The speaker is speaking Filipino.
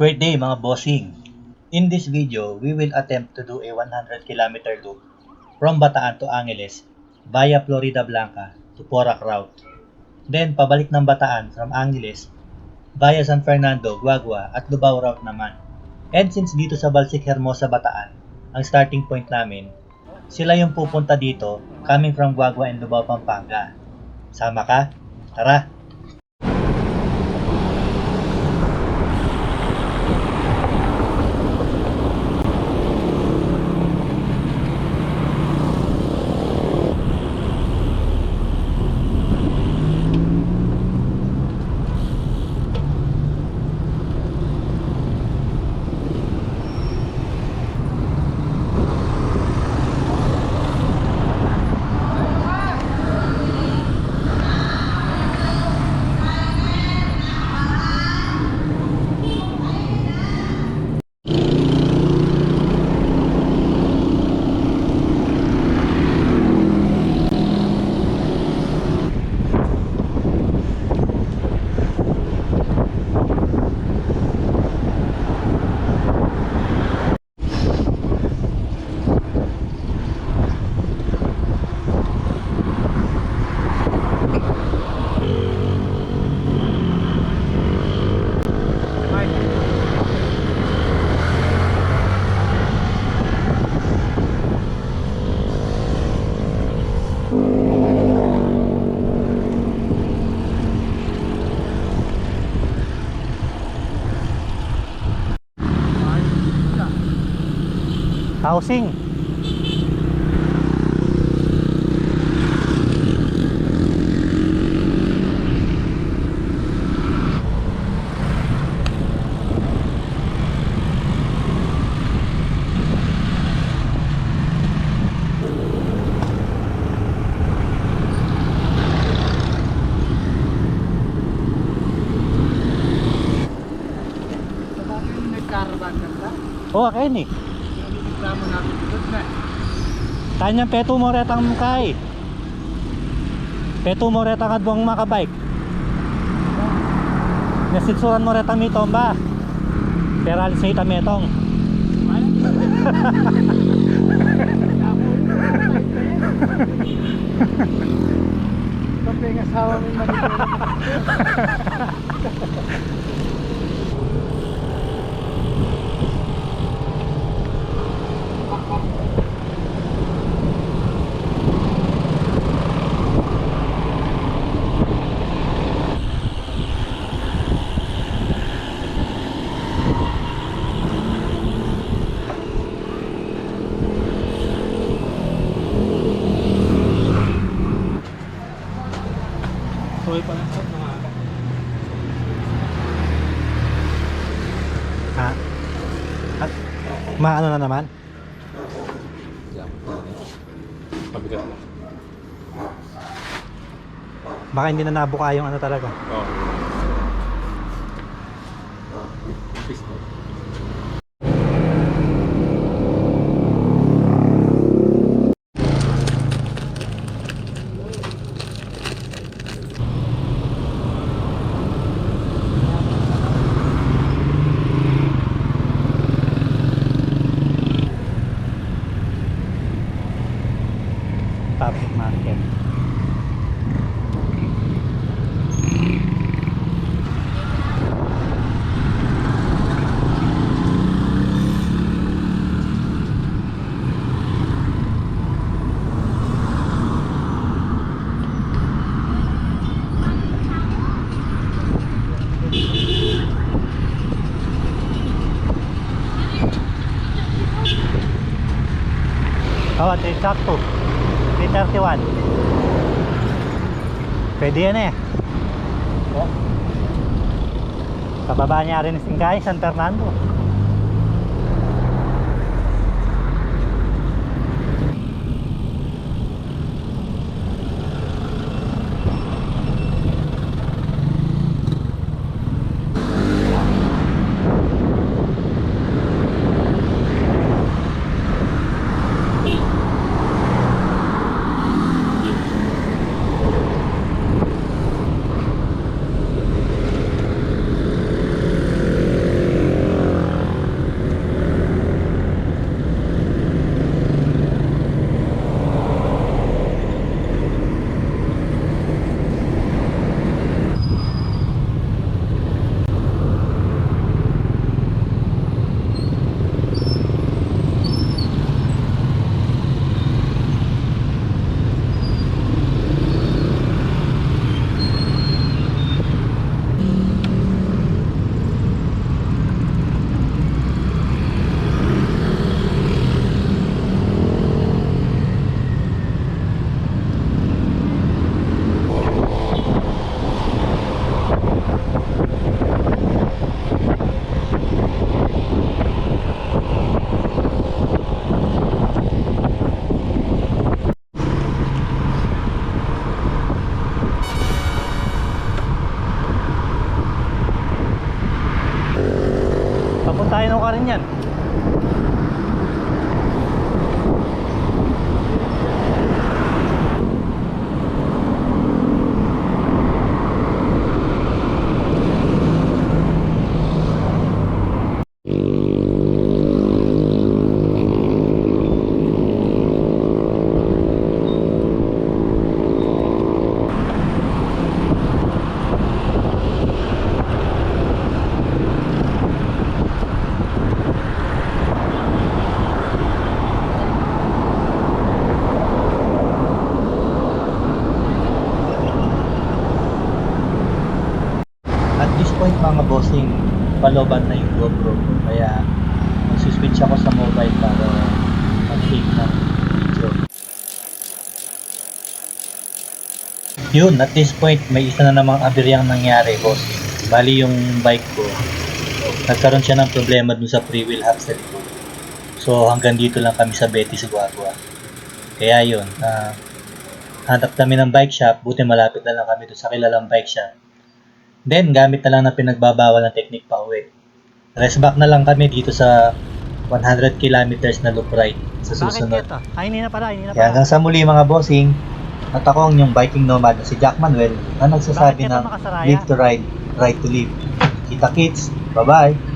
Great day mga bossing! In this video, we will attempt to do a 100 km loop from Bataan to Angeles via Florida Blanca to Porac route. Then pabalik ng Bataan from Angeles via San Fernando, Guagua at Lubao route naman. And since dito sa Balsik Hermosa, Bataan, ang starting point namin, sila yung pupunta dito coming from Guagua and Lubao, Pampanga. Sama ka? Tara! Housing. Oh, kain nih. Tanyang petu mo retang kai. Petu mo retang adbong makabike. Nasitsuran mo retang mitomba. Peral sa ita metong. Kape ng asawa mo Maano na naman? Pabigat. Baka hindi na nabuka yung ano talaga. Oo. Public market. Kawat, eksakto 331. Pwede yan eh. Oh. Kababa niya rin Singkay, San Fernando. napaloban na yung GoPro ko. Kaya mag-switch ako sa mobile para mag-take ng video. Yun, at this point, may isa na namang aberyang nangyari, boss. Bali yung bike ko, nagkaroon siya ng problema dun sa pre-wheel hub sa likod. So hanggang dito lang kami sa Betis Guagua. Kaya yun, hanap kami ng bike shop, buti malapit na lang kami dun sa kilalang bike shop. Then gamit na lang na pinagbabawal ng technique pa uwi. Rest back na lang kami dito sa 100 kilometers na loop ride sa susunod. Ay, hindi na pala, hindi na Kaya hanggang sa muli mga bossing, at ako ang inyong biking nomad na si Jack Manuel na nagsasabi Bakit ka ng pa makasaraya? live to ride, ride to live. Kita kits, bye bye!